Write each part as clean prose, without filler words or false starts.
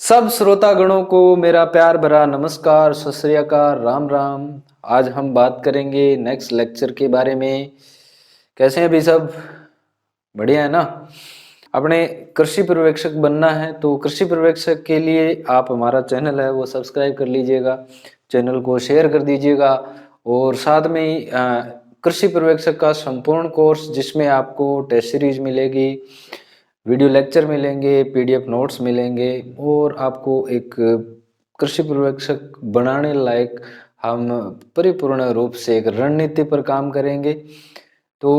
सब श्रोतागणों को मेरा प्यार भरा नमस्कार, सत श्री अकाल, राम राम। आज हम बात करेंगे नेक्स्ट लेक्चर के बारे में। कैसे हैं अभी सब? बढ़िया है ना? अपने कृषि पर्यवेक्षक बनना है तो कृषि पर्यवेक्षक के लिए आप हमारा चैनल है वो सब्सक्राइब कर लीजिएगा, चैनल को शेयर कर दीजिएगा और साथ में ही कृषि पर्यवेक्षक का संपूर्ण कोर्स जिसमें आपको टेस्ट सीरीज मिलेगी, वीडियो लेक्चर मिलेंगे, पीडीएफ नोट्स मिलेंगे और आपको एक कृषि पर्यवेक्षक बनाने लायक हम परिपूर्ण रूप से एक रणनीति पर काम करेंगे। तो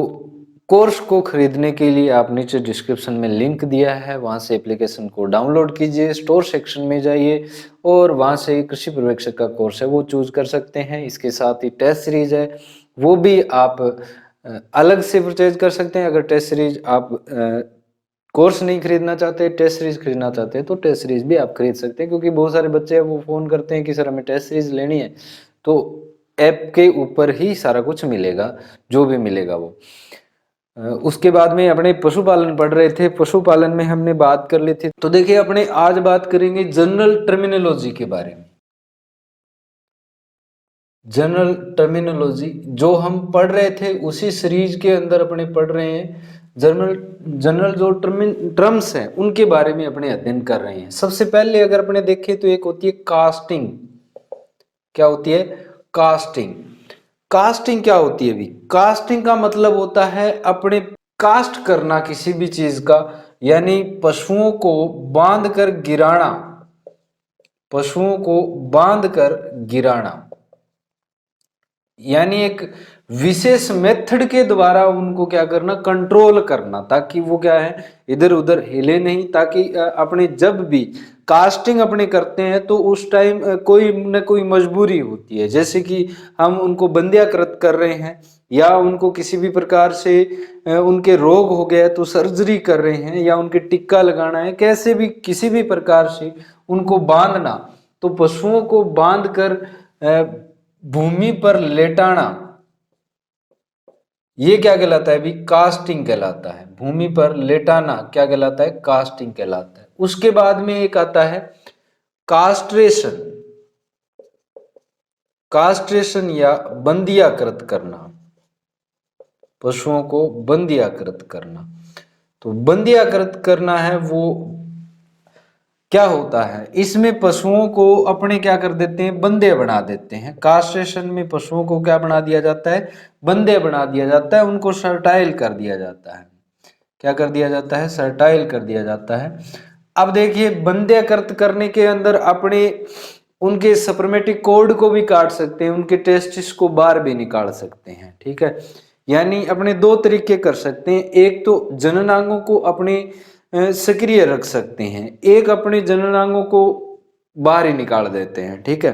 कोर्स को खरीदने के लिए आप नीचे डिस्क्रिप्शन में लिंक दिया है, वहां से एप्लीकेशन को डाउनलोड कीजिए, स्टोर सेक्शन में जाइए और वहां से कृषि पर्यवेक्षक का कोर्स है वो चूज कर सकते हैं। इसके साथ ही टेस्ट सीरीज है वो भी आप अलग से परचेज कर सकते हैं। अगर टेस्ट सीरीज आप कोर्स नहीं खरीदना चाहते, टेस्ट सीरीज खरीदना चाहते हैं तो टेस्ट सीरीज भी आप खरीद सकते हैं, क्योंकि बहुत सारे बच्चे वो फोन करते हैं कि सर हमें टेस्ट सीरीज लेनी है, तो ऐप के ऊपर ही सारा कुछ मिलेगा, जो भी मिलेगा वो। उसके बाद में अपने पशुपालन पढ़ रहे थे, पशुपालन में हमने बात कर ली थी। तो देखिए अपने आज बात करेंगे जनरल टर्मिनोलॉजी के बारे में। जनरल टर्मिनोलॉजी जो हम पढ़ रहे थे उसी सीरीज के अंदर अपने पढ़ रहे हैं। जनरल जनरल जो टर्म्स हैं उनके बारे में अपने अध्ययन कर रहे हैं। सबसे पहले अगर अपने देखें तो एक होती है कास्टिंग। क्या होती है? कास्टिंग। कास्टिंग क्या होती है? भी कास्टिंग का मतलब होता है अपने कास्ट करना किसी भी चीज का, यानी पशुओं को बांध कर गिराना, पशुओं को बांध कर गिराना, यानी एक विशेष मेथड के द्वारा उनको क्या करना, कंट्रोल करना, ताकि वो क्या है इधर उधर हिले नहीं, ताकि अपने जब भी कास्टिंग अपने करते हैं तो उस टाइम कोई न कोई मजबूरी होती है, जैसे कि हम उनको बंध्याकृत कर रहे हैं या उनको किसी भी प्रकार से उनके रोग हो गया तो सर्जरी कर रहे हैं या उनके टिक्का लगाना है, कैसे भी किसी भी प्रकार से उनको बांधना, तो पशुओं को बांध कर भूमि पर लेटाना, ये क्या कहलाता है? भी कास्टिंग कहलाता है। भूमि पर लेटाना क्या कहलाता है? कास्टिंग कहलाता है। उसके बाद में एक आता है कास्ट्रेशन। कास्ट्रेशन या बंदियाकृत करना, पशुओं को बंदियाकृत करना। तो बंदियाकृत करना है वो क्या होता है? इसमें पशुओं को अपने क्या कर देते हैं? बंदे बना देते हैं। कास्ट्रेशन में पशुओं को क्या बना दिया जाता है? बंदे बना दिया जाता है, उनको सर्टाइल कर दिया जाता है। क्या कर दिया जाता है? सर्टाइल कर दिया जाता है। अब देखिए बंदयाकृत करने के अंदर अपने उनके सप्रमेटिक कॉर्ड को भी काट सकते हैं, उनके टेस्टिस को बाहर भी निकाल सकते हैं। ठीक है, यानी अपने दो तरीके कर सकते हैं। एक तो जननांगों को अपने सक्रिय रख सकते हैं, एक अपने जननांगों को बाहर ही निकाल देते हैं। ठीक है,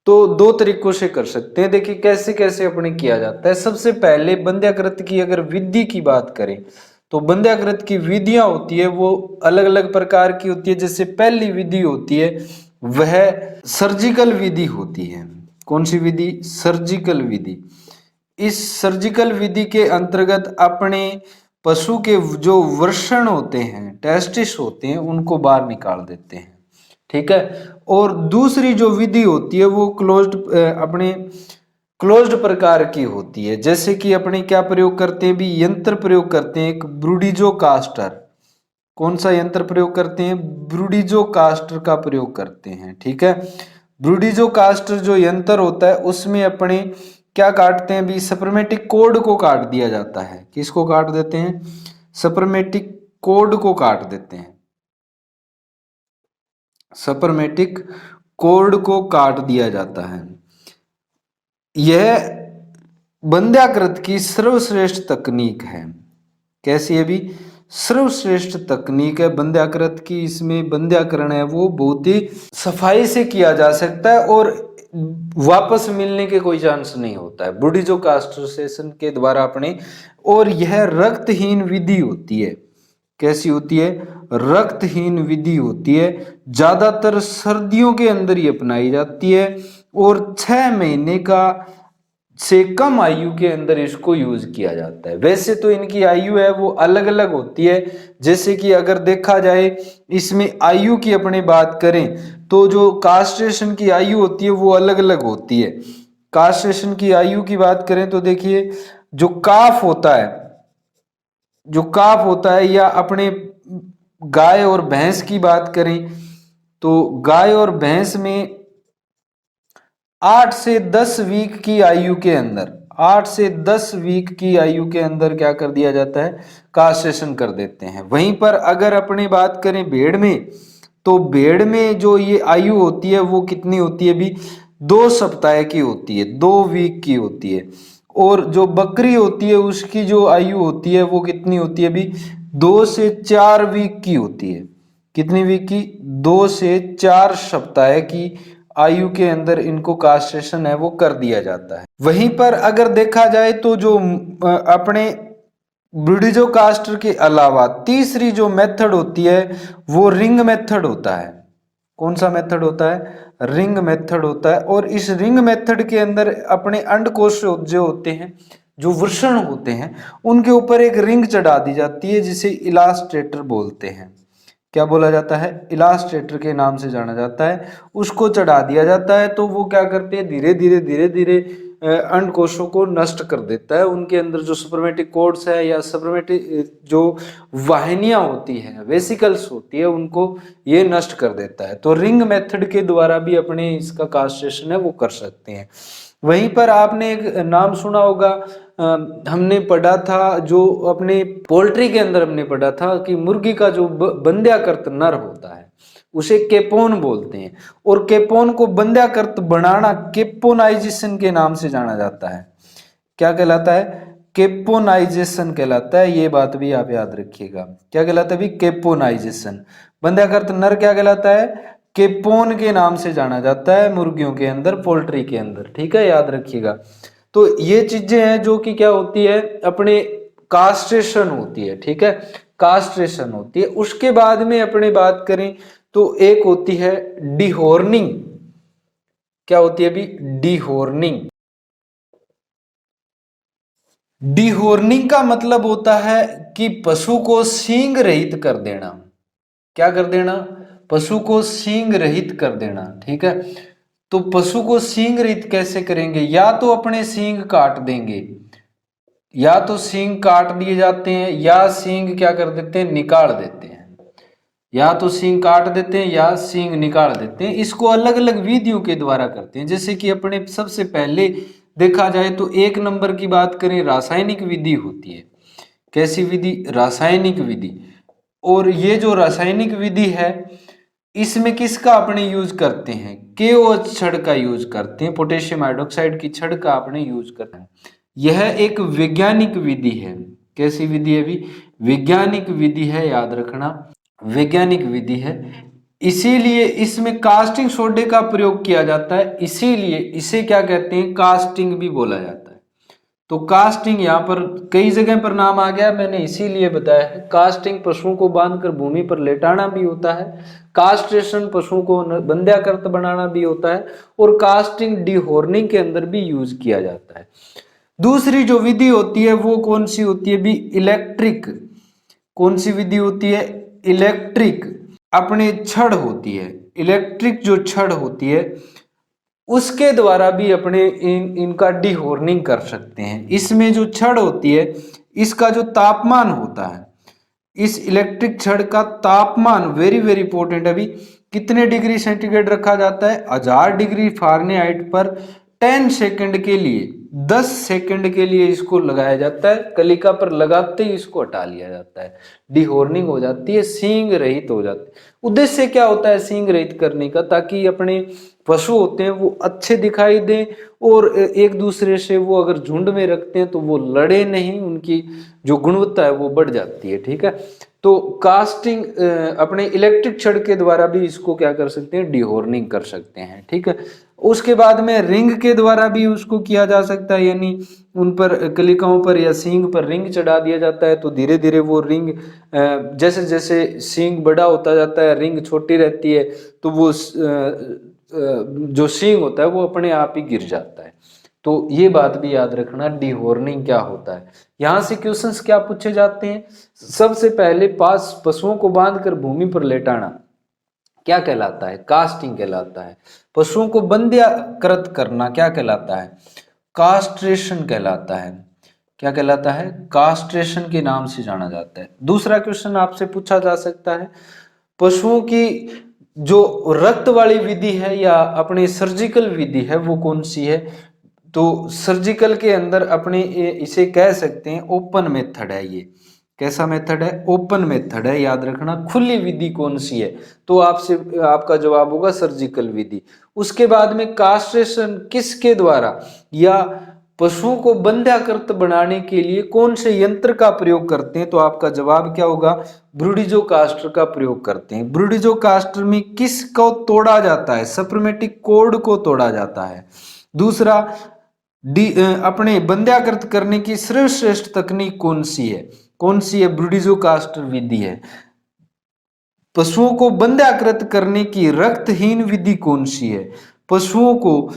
तो दो तरीकों से कर सकते हैं। देखिए कैसे कैसे अपने किया जाता है। सबसे पहले बंध्याकृत की अगर विधि की बात करें तो बंध्याकृत की विधियां होती है वो अलग अलग प्रकार की होती है। जैसे पहली विधि होती है वह सर्जिकल विधि होती है। कौन सी विधि? सर्जिकल विधि। इस सर्जिकल विधि के अंतर्गत अपने पशु के जो वृषण होते हैं, टेस्टिस होते हैं, उनको बाहर निकाल देते हैं। ठीक है, और दूसरी जो विधि होती है वो क्लोज्ड अपने क्लोज्ड प्रकार की होती है। जैसे कि अपने क्या प्रयोग करते हैं? भी यंत्र प्रयोग करते हैं, एक ब्रूडिजो कास्टर। कौन सा यंत्र प्रयोग करते हैं? ब्रूडिजो कास्टर का प्रयोग करते हैं। ठीक है, ब्रूडिजो कास्टर जो यंत्र होता है उसमें अपने क्या काटते हैं? भी सप्रमेटिक कोड को काट दिया जाता है। किसको काट देते हैं? सप्रमेटिक कोड को काट देते हैं। सप्रमेटिक कोड को काट दिया जाता है। यह बंध्याकृत की सर्वश्रेष्ठ तकनीक है। कैसी है? भी सर्वश्रेष्ठ तकनीक है बंध्याकृत की। इसमें बंध्याकरण है वो बहुत ही सफाई से किया जा सकता है और वापस मिलने के कोई चांस नहीं होता है ब्रूडिजो कास्ट्रेशन के द्वारा अपने। और यह रक्तहीन विधि होती है। कैसी होती है? रक्तहीन विधि होती है। ज्यादातर सर्दियों के अंदर ही अपनाई जाती है और 6 महीने का से कम आयु के अंदर इसको यूज किया जाता है। वैसे तो इनकी आयु है वो अलग अलग होती है, जैसे कि अगर देखा जाए इसमें आयु की अपने बात करें तो जो कास्ट्रेशन की आयु होती है वो अलग अलग होती है। कास्ट्रेशन की आयु की बात करें तो देखिए जो काफ होता है, जो काफ होता है, या अपने गाय और भैंस की बात करें तो गाय और भैंस में 8 से 10 वीक की आयु के अंदर, 8 से 10 वीक की आयु के अंदर क्या कर दिया जाता है, कास्ट्रेशन कर देते हैं। वहीं पर अगर अपनी बात करें भेड़ में, तो भेड़ में जो ये आयु होती है वो कितनी होती है भी, 2 सप्ताह की होती है, 2 वीक की होती है। और जो बकरी होती है उसकी जो आयु होती है वो कितनी होती है भी, 2 से 4 वीक की होती है। कितनी वीक की, 2 से 4 सप्ताह की आयु के अंदर इनको कास्ट्रेशन है वो कर दिया जाता है। वहीं पर अगर देखा जाए तो जो अपने ब्रिडिजो कास्टर के अलावा तीसरी जो मेथड होती है वो रिंग मेथड होता है। कौन सा मेथड होता है, रिंग मेथड होता है। और इस रिंग मेथड के अंदर अपने अंडकोश जो होते हैं, जो वृषण होते हैं, उनके ऊपर एक रिंग चढ़ा दी जाती है जिसे इलास्ट्रेटर बोलते हैं। क्या बोला जाता है, इलास्ट्रेटर के नाम से जाना जाता है। उसको चढ़ा दिया जाता है तो वो क्या करते हैं, धीरे धीरे धीरे धीरे अंडकोशों को नष्ट कर देता है। उनके अंदर जो सुपरमेटिक कोड्स है या सुपरमेटिक जो वाहिनियां होती है, वेसिकल्स होती है, उनको ये नष्ट कर देता है। तो रिंग मेथड के द्वारा भी अपने इसका कास्ट्रेशन है वो कर सकते हैं। वहीं पर आपने एक नाम सुना होगा, हमने पढ़ा था जो अपने पोल्ट्री के अंदर हमने पढ़ा था कि मुर्गी का जो बंध्याकृत नर होता है उसे केपोन बोलते हैं। और केपोन को बंध्याकृत बनाना केपोनाइजेशन के नाम से जाना जाता है। क्या कहलाता है, केपोनाइजेशन कहलाता है। ये बात भी आप याद रखिएगा, क्या कहलाता है भी, केपोनाइजेशन। बंध्याकृत नर क्या कहलाता है, केपोन के नाम से जाना जाता है मुर्गियों के अंदर, पोल्ट्री के अंदर। ठीक है, याद रखिएगा। तो ये चीजें हैं जो कि क्या होती है, अपने कास्ट्रेशन होती है। ठीक है, कास्ट्रेशन होती है। उसके बाद में अपने बात करें तो एक होती है डिहॉर्निंग। क्या होती है भी, डिहॉर्निंग। डिहॉर्निंग का मतलब होता है कि पशु को सींग रहित कर देना। क्या कर देना, पशु को सींग रहित कर देना। ठीक है, तो पशु को सींग रहित कैसे करेंगे, या तो अपने सींग काट देंगे, या तो सींग काट दिए जाते हैं, या सींग क्या कर देते हैं, निकाल देते हैं। या तो सींग काट देते हैं या सींग निकाल देते हैं। इसको अलग अलग विधियों के द्वारा करते हैं। जैसे कि अपने सबसे पहले देखा जाए तो 1 नंबर की बात करें, रासायनिक विधि होती है। कैसी विधि, रासायनिक विधि। और ये जो रासायनिक विधि है इसमें किसका अपने यूज करते हैं, KOH छड़ का यूज करते हैं, पोटेशियम हाइड्रोक्साइड की छड़ का अपने यूज करते हैं। यह एक वैज्ञानिक विधि है। कैसी विधि है भी, वैज्ञानिक विधि है, याद रखना, वैज्ञानिक विधि है। इसीलिए इसमें कास्टिंग सोडे का प्रयोग किया जाता है, इसीलिए इसे क्या कहते हैं, कास्टिंग भी बोला जाता है। तो कास्टिंग यहाँ पर कई जगह पर नाम आ गया, मैंने इसीलिए बताया है। कास्टिंग पशुओं को बांधकर भूमि पर लेटाना भी होता है, कास्ट्रेशन पशुओं को बंध्याकृत बनाना भी होता है, और कास्टिंग डिहॉर्निंग के अंदर भी यूज किया जाता है। दूसरी जो विधि होती है वो कौन सी होती है भी, इलेक्ट्रिक। कौन सी विधि होती है, इलेक्ट्रिक। अपने छड़ होती है, इलेक्ट्रिक जो छड़ होती है उसके द्वारा भी अपने इनका डिहॉर्निंग कर सकते हैं। इसमें जो छड़ होती है इसका जो तापमान होता है, इस इलेक्ट्रिक छड़ का तापमान वेरी वेरी इंपॉर्टेंट, अभी कितने डिग्री सेंटीग्रेड रखा जाता है, 1000 डिग्री फारेनहाइट पर 10 सेकंड के लिए, 10 सेकंड के लिए इसको लगाया जाता है। कलिका पर लगाते ही इसको हटा लिया जाता है, डिहॉर्निंग हो जाती है, सींग रहित हो जाती है। उद्देश्य क्या होता है सींग रहित करने का, ताकि अपने पशु होते हैं वो अच्छे दिखाई दें, और एक दूसरे से वो अगर झुंड में रखते हैं तो वो लड़े नहीं, उनकी जो गुणवत्ता है वो बढ़ जाती है। ठीक है, तो कास्टिंग अपने इलेक्ट्रिक छड़ के द्वारा भी इसको क्या कर सकते हैं, डिहॉर्निंग कर सकते हैं। ठीक है, उसके बाद में रिंग के द्वारा भी उसको किया जा सकता है, यानी उन पर कलिकाओं पर या सींग पर रिंग चढ़ा दिया जाता है, तो धीरे धीरे वो रिंग जैसे जैसे सींग बड़ा होता जाता है रिंग छोटी रहती है, तो वो जो सींग होता है वो अपने आप ही गिर जाता है। तो ये बात भी याद रखना, डीहॉर्निंग क्या होता है। यहां से क्वेश्चंस क्या पूछे जाते हैं, सबसे पहले पास पशुओं को बांधकर भूमि पर लेटाना क्या कहलाता है, कास्टिंग कहलाता है। पशुओं को बंध्याकृत करना क्या कहलाता है, कास्ट्रेशन कहलाता है। क्या कहलाता है, कास्ट्रेशन के नाम से जाना जाता है। दूसरा क्वेश्चन आपसे पूछा जा सकता है, पशुओं की जो रक्त वाली विधि है या अपनी सर्जिकल विधि है वो कौन सी है। तो सर्जिकल के अंदर अपने इसे कह सकते हैं ओपन मेथड है। ये कैसा मेथड है, ओपन मेथड है, याद रखना। खुली विधि कौन सी है, तो आपसे आपका जवाब होगा सर्जिकल विधि। उसके बाद में कास्ट्रेशन किसके द्वारा या पशुओं को बंध्याकृत बनाने के लिए कौन से यंत्र का प्रयोग करते हैं, तो आपका जवाब क्या होगा, ब्रूडिजो कास्टर का प्रयोग करते हैं। ब्रूडिजो कास्टर में किसको तोड़ा जाता है, सप्रमेटिक कोड को तोड़ा जाता है। दूसरा, अपने बंध्याकृत करने की सर्वश्रेष्ठ तकनीक कौन सी है, कौन सी है, ब्रूडिजो कास्टर विधि है। पशुओं को बंध्याकृत करने की रक्तहीन विधि कौन सी है। पशुओं को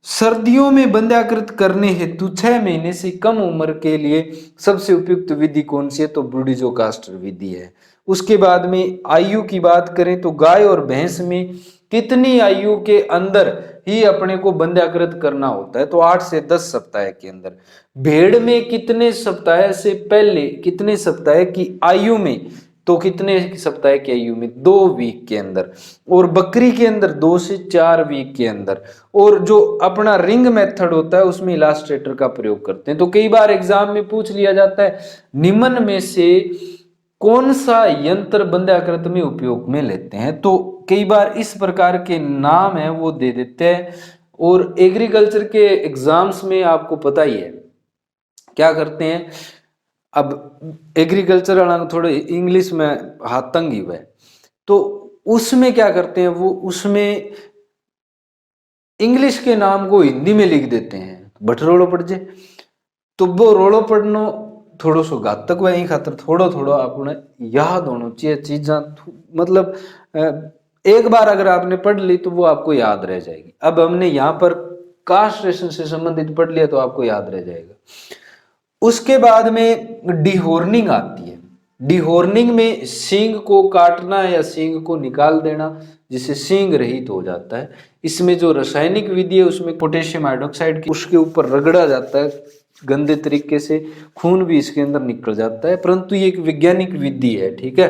सर्दियों में बंध्याकृत करने हेतु 6 महीने से कम उम्र के लिए सबसे उपयुक्त विधि कौन सी है, तो ब्रूडिजो कास्टर विधि है। उसके बाद में आयु की बात करें तो गाय और भैंस में कितनी आयु के अंदर ही अपने को बंध्याकृत करना होता है, तो 8 से 10 सप्ताह के अंदर। भेड़ में कितने सप्ताह से पहले, कितने सप्ताह की आयु में, तो कितने सप्ताह की आयु में, 2 वीक के अंदर। और बकरी के अंदर 2 से 4 वीक के अंदर। और जो अपना रिंग मेथड होता है उसमें इलास्ट्रेटर का प्रयोग करते हैं। तो कई बार एग्जाम में पूछ लिया जाता है, निम्न में से कौन सा यंत्र बंध्याकृत में उपयोग में लेते हैं, तो कई बार इस प्रकार के नाम है वो दे देते हैं। और एग्रीकल्चर के एग्जाम्स में आपको पता ही है क्या करते हैं, अब एग्रीकल्चर वाला थोड़े इंग्लिश में हाथ तंग ही हुआ है, तो उसमें क्या करते हैं वो, उसमें इंग्लिश के नाम को हिंदी में लिख देते हैं, बट रोड़ो पड़ जाए। तो वो रोड़ो पड़नो थोड़ो सो घातक हुआ, यही खातर थोड़ा थोड़ा आपने याद होना चाहिए चीज़ा। मतलब एक बार अगर आपने पढ़ ली तो वो आपको याद रह जाएगी। अब हमने यहाँ पर कास्ट्रेशन से संबंधित पढ़ लिया तो आपको याद रह जाएगा। उसके बाद में डिहॉर्निंग आती है। डिहॉर्निंग में सींग को काटना या सींग को निकाल देना, जिससे सींग रहित हो जाता है। इसमें जो रासायनिक विधि है उसमें पोटेशियम हाइड्रोक्साइड की उसके ऊपर रगड़ा जाता है गंदे तरीके से, खून भी इसके अंदर निकल जाता है। परंतु ये एक वैज्ञानिक विधि है, ठीक है,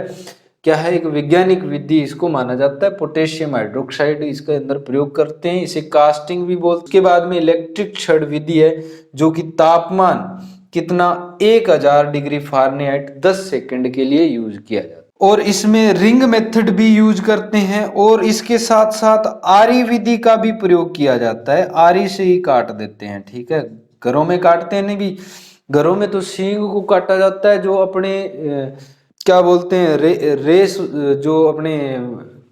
क्या है, एक वैज्ञानिक विधि इसको माना जाता है। पोटेशियम हाइड्रोक्साइड इसके अंदर प्रयोग करते हैं, इसे कास्टिंग भी बोलते हैं। उसके बाद में इलेक्ट्रिक क्षण विधि है, जो कि तापमान कितना 1000 डिग्री फ़ारेनहाइट 10 सेकंड के लिए यूज किया जाता है। और इसमें रिंग मेथड भी यूज करते हैं, और इसके साथ साथ आरी विधि का भी प्रयोग किया जाता है। आरी से ही काट देते हैं, ठीक है, घरों में काटते हैं नहीं भी, घरों में तो सींग को काटा जाता है, जो अपने क्या बोलते हैं रेस, जो अपने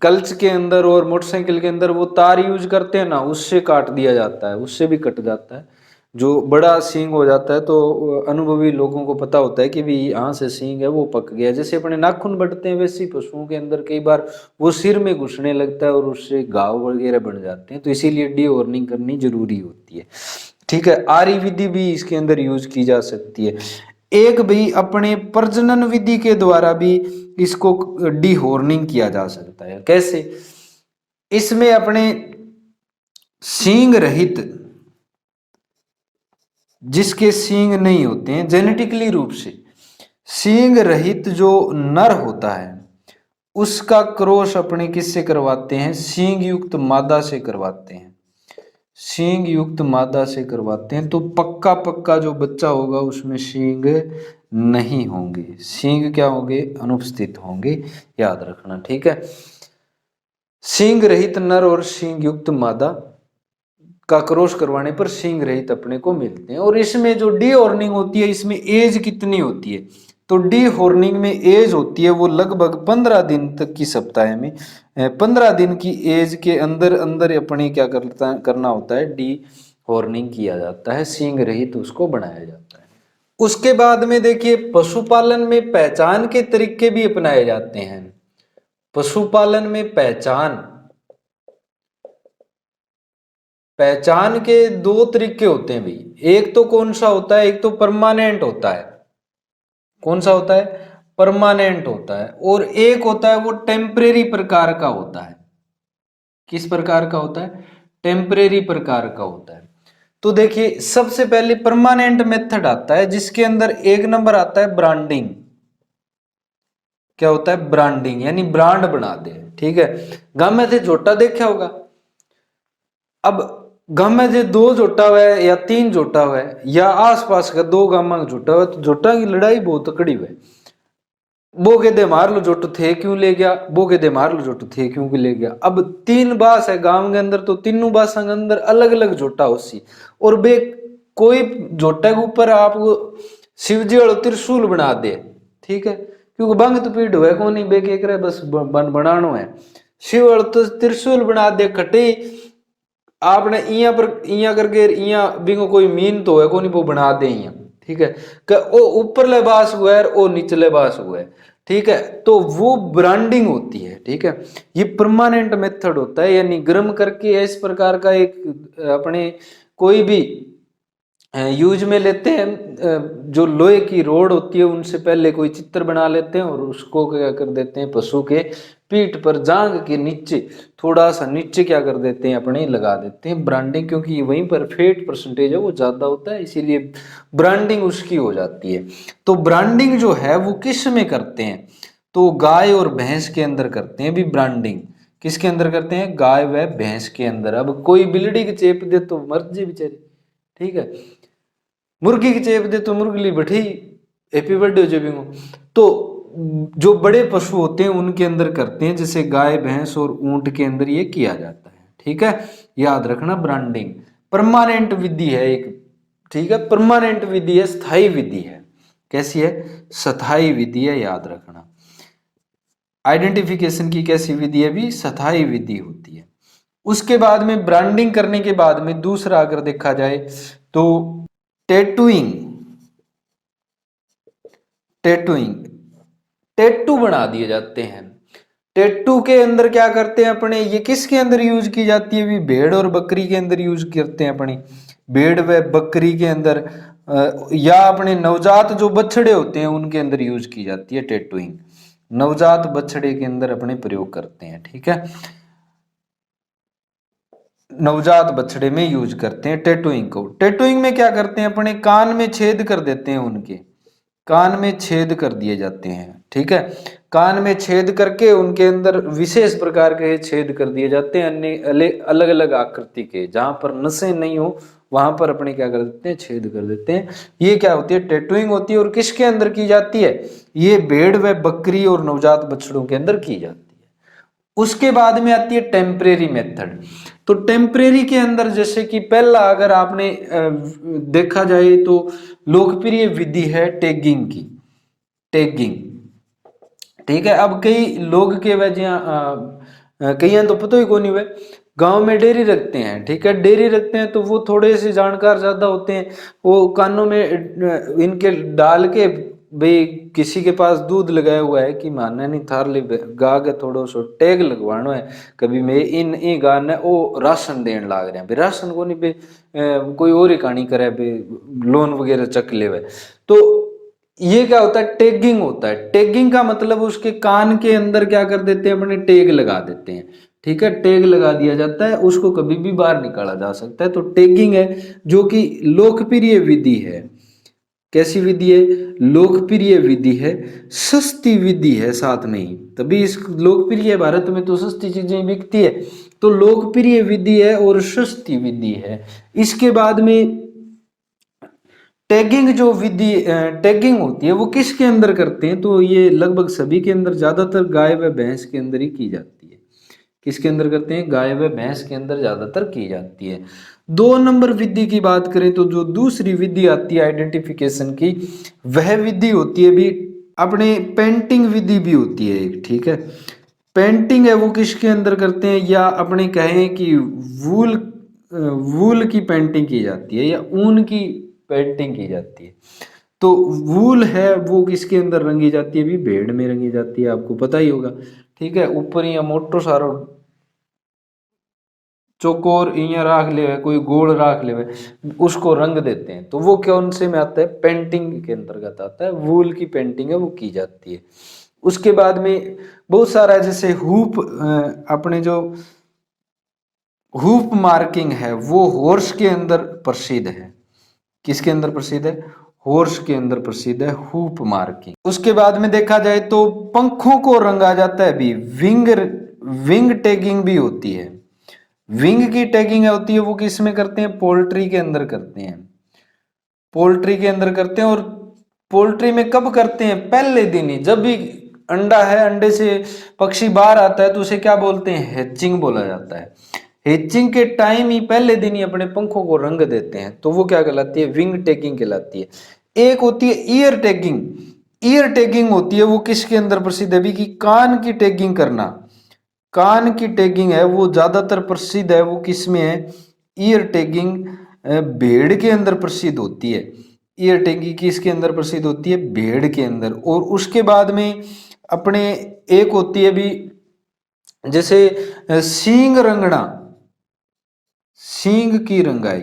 कल्च के अंदर और मोटरसाइकिल के अंदर वो तार यूज करते हैं ना, उससे काट दिया जाता है, उससे भी कट जाता है। जो बड़ा सींग हो जाता है तो अनुभवी लोगों को पता होता है कि भी यहाँ से सींग है वो पक गया। जैसे अपने नाखून बढ़ते हैं वैसे ही पशुओं के अंदर कई बार वो सिर में घुसने लगता है और उससे घाव वगैरह बढ़ जाते हैं, तो इसीलिए डीऑर्निंग करनी जरूरी होती है, ठीक है। आरी विधि भी इसके अंदर यूज की जा सकती है। एक भी अपने प्रजनन विधि के द्वारा भी इसको डीहॉर्निंग किया जा सकता है। कैसे, इसमें अपने सींग रहित, जिसके सींग नहीं होते हैं जेनेटिकली रूप से, सींग रहित जो नर होता है उसका क्रॉस अपने किससे करवाते हैं, सींग युक्त मादा से करवाते हैं, सींग युक्त मादा से करवाते हैं। तो पक्का पक्का जो बच्चा होगा उसमें सींग नहीं होंगे, सींग क्या होंगे, अनुपस्थित होंगे, याद रखना, ठीक है। सींग रहित नर और सींग युक्त मादा का क्रॉस करवाने पर सींग रहित अपने को मिलते हैं। और इसमें जो डीहॉर्निंग होती है इसमें एज कितनी होती है, तो डीहॉर्निंग में एज होती है वो लगभग 15 दिन तक की, सप्ताह में 15 दिन की एज के अंदर अंदर अपने क्या करना होता है, डीहॉर्निंग किया जाता है, सींग रहित उसको बनाया जाता है। उसके बाद में देखिए पशुपालन में पहचान के तरीके भी अपनाए जाते हैं। पशुपालन में पहचान पहचान के दो तरीके होते हैं भाई। एक तो कौन सा होता है, एक तो परमानेंट होता है। कौन सा होता है? परमानेंट होता है। और एक होता है वो टेम्परेरी प्रकार का होता है। किस प्रकार का होता है? टेम्परेरी प्रकार का होता है। तो देखिए सबसे पहले परमानेंट मेथड आता है जिसके अंदर एक नंबर आता है ब्रांडिंग। क्या होता है? ब्रांडिंग, यानी ब्रांड बना दे। ठीक है, गांव में थे जोटा देखा होगा। अब गांव में जे दो जोटा हुआ है या तीन जोटा हुआ है या आसपास का दो गांव में जोटा हुआ है, तो जोटा की लड़ाई बहुत तकड़ी हुई। वो कहते मार लो जोट थे क्यों ले गया, वो कहते मार लो जोट थे क्यों ले गया। अब तीन बास है गांव के अंदर, तो तीनों बासा के अंदर अलग अलग जोटा उसी। और बे कोई जोटे के ऊपर आप शिवजी और त्रिशूल बना दे। ठीक है, क्योंकि बंग तो पीड़ हुआ कौन नहीं, बे के करे बस बनानो है। शिव और त्रिशूल बना दे खटे आपने इया पर इया करके इया बिंगो कोई मीन तो है कोनी वो बना दे इया। ठीक है, कि ओ ऊपर ले बास हुआ है और निचले बास हुआ है। ठीक है, तो वो ब्रांडिंग होती है। ठीक है, ये परमानेंट मेथड होता है, यानी गर्म करके इस प्रकार का एक अपने कोई भी यूज में लेते हैं। जो लोहे की रोड होती है उनसे पहले कोई चित्र बना लेते हैं और उसको क्या कर देते हैं, पशु के पीठ पर जांग के नीचे थोड़ा सा नीचे क्या कर देते हैं, अपने लगा देते हैं ब्रांडिंग। क्योंकि वहीं पर फैट परसेंटेज है वो ज्यादा होता है, इसीलिए ब्रांडिंग उसकी हो जाती है। तो ब्रांडिंग जो है वो किस में करते हैं? तो गाय और भैंस के अंदर करते हैं भी ब्रांडिंग। किसके अंदर करते हैं? गाय व भैंस के अंदर। अब कोई बिल्ली की चेप दे तो मर जी बेचारी। ठीक है, मुर्गी की चेप दे तो मुर्गी बैठी हैप्पी बर्थडे हो जाएगी। तो जो बड़े पशु होते हैं उनके अंदर करते हैं, जैसे गाय भैंस और ऊंट के अंदर ये किया जाता है। ठीक है, याद रखना ब्रांडिंग परमानेंट विधि है एक। ठीक है, परमानेंट विधि है, स्थायी विधि है। कैसी है? स्थायी विधि है, याद रखना। आइडेंटिफिकेशन की कैसी विधि है भी? स्थायी विधि होती है। उसके बाद में ब्रांडिंग करने के बाद में दूसरा अगर देखा जाए तो टैटूइंग। टैटूइंग, टैटू बना दिए जाते हैं। टैटू के अंदर क्या करते हैं अपने, ये किसके अंदर यूज की जाती है भी? भेड़ और बकरी के अंदर यूज करते हैं अपनी। भेड़ व बकरी के अंदर या अपने नवजात जो बछड़े होते हैं उनके अंदर यूज की जाती है टैटूइंग। नवजात बछड़े के अंदर अपने प्रयोग करते हैं। ठीक है, नवजात बछड़े में यूज करते हैं टैटूइंग को। टैटूइंग में क्या करते हैं, अपने कान में छेद कर देते हैं, उनके कान में छेद कर दिए जाते हैं। ठीक है, कान में छेद करके उनके अंदर विशेष प्रकार के छेद कर दिए जाते हैं, अन्य अलग अलग आकृति के, जहां पर नसें नहीं हो वहां पर अपने क्या कर देते हैं, छेद कर देते हैं। ये क्या होती है? टैटूइंग होती है। और किसके अंदर की जाती है? ये भेड़ व बकरी और नवजात बछड़ों के अंदर की जाती है। उसके बाद में आती है टेम्परेरी मेथड। तो टेम्परेरी के अंदर जैसे कि पहला अगर आपने देखा जाए तो लोकप्रिय विधि है टैगिंग की। टैगिंग, ठीक है। अब कई लोग के वजह कई तो पता ही कौन हुए, गांव में डेयरी रखते हैं। ठीक है, डेयरी रखते हैं तो वो थोड़े से जानकार ज्यादा होते हैं। वो कानों में इनके डाल के भाई किसी के पास दूध लगाया हुआ है कि मानना नहीं थार ले गा के थोड़ो सो टैग लगवानो है कभी मैं इन ई गा ने वो राशन देन लाग रहे हैं भाई, राशन को नहीं भाई कोई और ही कहानी करे भाई लोन वगैरह चक ले। तो ये क्या होता है? टैगिंग होता है। टैगिंग का मतलब उसके कान के अंदर क्या कर देते हैं, अपने टैग लगा देते हैं। ठीक है, टैग लगा दिया जाता है, उसको कभी भी बाहर निकाला जा सकता है। तो टैगिंग है जो कि लोकप्रिय विधि है। कैसी विधि है? लोकप्रिय विधि है, सस्ती विधि है साथ में ही, तभी इस लोकप्रिय है। भारत में तो सस्ती चीजें बिकती है, तो लोकप्रिय विधि है और सस्ती विधि है। इसके बाद में टैगिंग जो विधि टैगिंग होती है वो किसके अंदर करते हैं? तो ये लगभग सभी के अंदर, ज्यादातर गाय व भैंस के अंदर ही की जाती है। किसके अंदर करते हैं? गाय व भैंस के अंदर ज्यादातर की जाती है। 2 नंबर विधि की बात करें तो जो दूसरी विधि आती है आइडेंटिफिकेशन की, वह विधि होती है भी अपने पेंटिंग विधि भी होती है एक। ठीक है, पेंटिंग है वो किसके अंदर करते हैं, या अपने कहें कि वूल वूल की पेंटिंग की जाती है या ऊन की पेंटिंग की जाती है। तो वूल है वो किसके अंदर रंगी जाती है भी? भेड़ में रंगी जाती है, आपको पता ही होगा। ठीक है, ऊपर या मोटो सारो चौकोर इया राख ले, कोई गोल राख ले, उसको रंग देते हैं। तो वो कौन से में आता है, पेंटिंग के अंतर्गत आता है, वूल की पेंटिंग है वो की जाती है। उसके बाद में बहुत सारा जैसे हुप, अपने जो हुप मार्किंग है वो हॉर्स के अंदर प्रसिद्ध है। किसके अंदर प्रसिद्ध है, हॉर्स के अंदर प्रसिद्ध है हुप मार्किंग। उसके बाद में देखा जाए तो पंखों को रंगा जाता है भी, विंग टैगिंग भी होती है। विंग की टैगिंग होती है वो किस में करते हैं, पोल्ट्री के अंदर करते हैं, पोल्ट्री के अंदर करते हैं। और पोल्ट्री में कब करते हैं, पहले दिन ही, जब भी अंडा है, अंडे से पक्षी बाहर आता है तो उसे क्या बोलते हैं, हैचिंग बोला जाता है। हैचिंग के टाइम ही, पहले दिन ही अपने पंखों को रंग देते हैं, तो वो क्या कहलाती है, विंग टैगिंग कहलाती है। एक होती है ईयर टैगिंग। ईयर टैगिंग होती है वो किसके अंदर प्रसिद्ध है भी, कि कान की टैगिंग करना। कान की टैगिंग है वो ज्यादातर प्रसिद्ध है, वो किस में है, ईयर टैगिंग भेड़ के अंदर प्रसिद्ध होती है। ईयर टैगिंग किसके अंदर प्रसिद्ध होती है, भेड़ के अंदर। और उसके बाद में अपने एक होती है भी, जैसे सींग रंगना, सींग की रंगाई,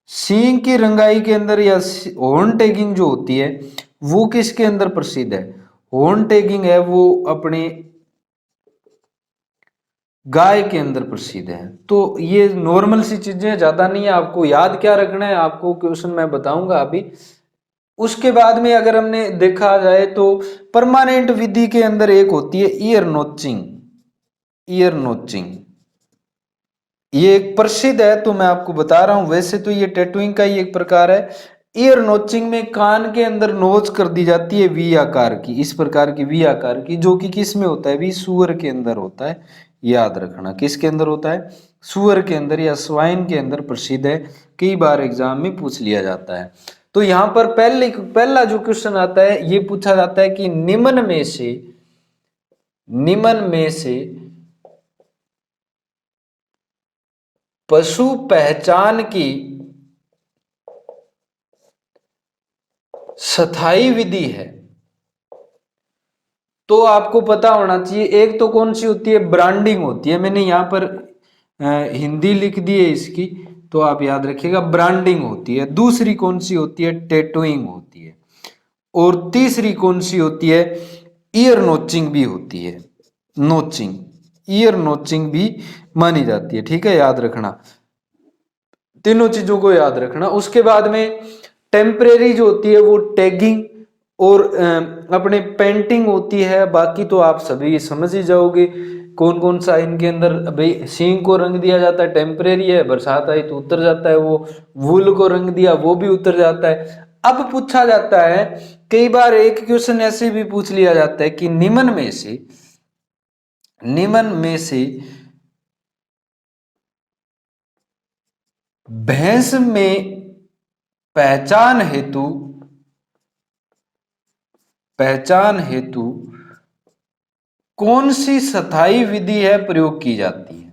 सींग की रंगाई के अंदर, या हॉर्न टैगिंग जो होती है वो किसके अंदर प्रसिद्ध है, हॉर्न टैगिंग है वो अपने गाय के अंदर प्रसिद्ध है। तो ये नॉर्मल सी चीजें, ज्यादा नहीं है, आपको याद क्या रखना है, आपको क्वेश्चन मैं बताऊंगा अभी। उसके बाद में अगर हमने देखा जाए तो परमानेंट विधि के अंदर एक होती है ईयर नोचिंग। ईयर नोचिंग ये एक प्रसिद्ध है, तो मैं आपको बता रहा हूं। वैसे तो ये टैटूइंग का ही एक प्रकार है। ईयर नोचिंग में कान के अंदर नोच कर दी जाती है वी आकार की, इस प्रकार की वी आकार की, जो कि किस में होता है भी, सुअर के अंदर होता है। याद रखना किसके अंदर होता है, सुअर के अंदर या स्वाइन के अंदर प्रसिद्ध है। कई बार एग्जाम में पूछ लिया जाता है। तो यहां पर पहला जो क्वेश्चन आता है ये पूछा जाता है कि निम्न में से पशु पहचान की स्थायी विधि है। तो आपको पता होना चाहिए, एक तो कौन सी होती है, ब्रांडिंग होती है। मैंने यहां पर हिंदी लिख दी है इसकी, तो आप याद रखिएगा, ब्रांडिंग होती है। दूसरी कौन सी होती है, टैटूइंग होती है। और तीसरी कौन सी होती है, ईयर नोचिंग भी होती है। नोचिंग, ईयर नोचिंग भी मानी जाती है। ठीक है, याद रखना, तीनों चीजों को याद रखना। उसके बाद में टेम्परेरी जो होती है वो टैगिंग और अपने पेंटिंग होती है। बाकी तो आप सभी समझ ही जाओगे कौन कौन सा इनके अंदर। भाई सींग को रंग दिया जाता है, टेम्परेरी है, बरसात आई तो उतर जाता है वो। वूल को रंग दिया, वो भी उतर जाता है। अब पूछा जाता है, कई बार एक क्वेश्चन ऐसे भी पूछ लिया जाता है कि निम्न में से भैंस में पहचान हेतु कौन सी स्थायी विधि है प्रयोग की जाती है,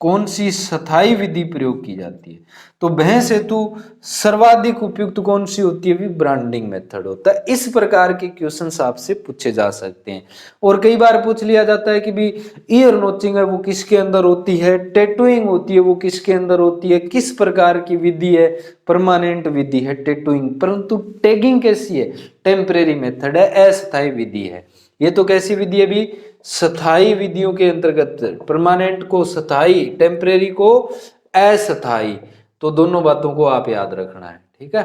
कौन सी स्थायी विधि प्रयोग की जाती है। तो भैंस हेतु सर्वाधिक उपयुक्त कौन सी होती है भी, ब्रांडिंग मेथड होता है। इस प्रकार के क्वेश्चंस आपसे पूछे जा सकते हैं। और कई बार पूछ लिया जाता है कि भी ईयर नोचिंग है वो किसके अंदर होती है, टैटूइंग होती है वो किसके अंदर होती है, किस प्रकार की विधि है, परमानेंट विधि है टैटूइंग, परंतु टैगिंग कैसी है, टेम्परेरी मेथड है, अस्थायी विधि है। ये तो कैसी विधि है भी, स्थायी विधियों के अंतर्गत, परमानेंट को स्थायी, टेम्परेरी को अस्थायी। तो दोनों बातों को आप याद रखना है। ठीक है।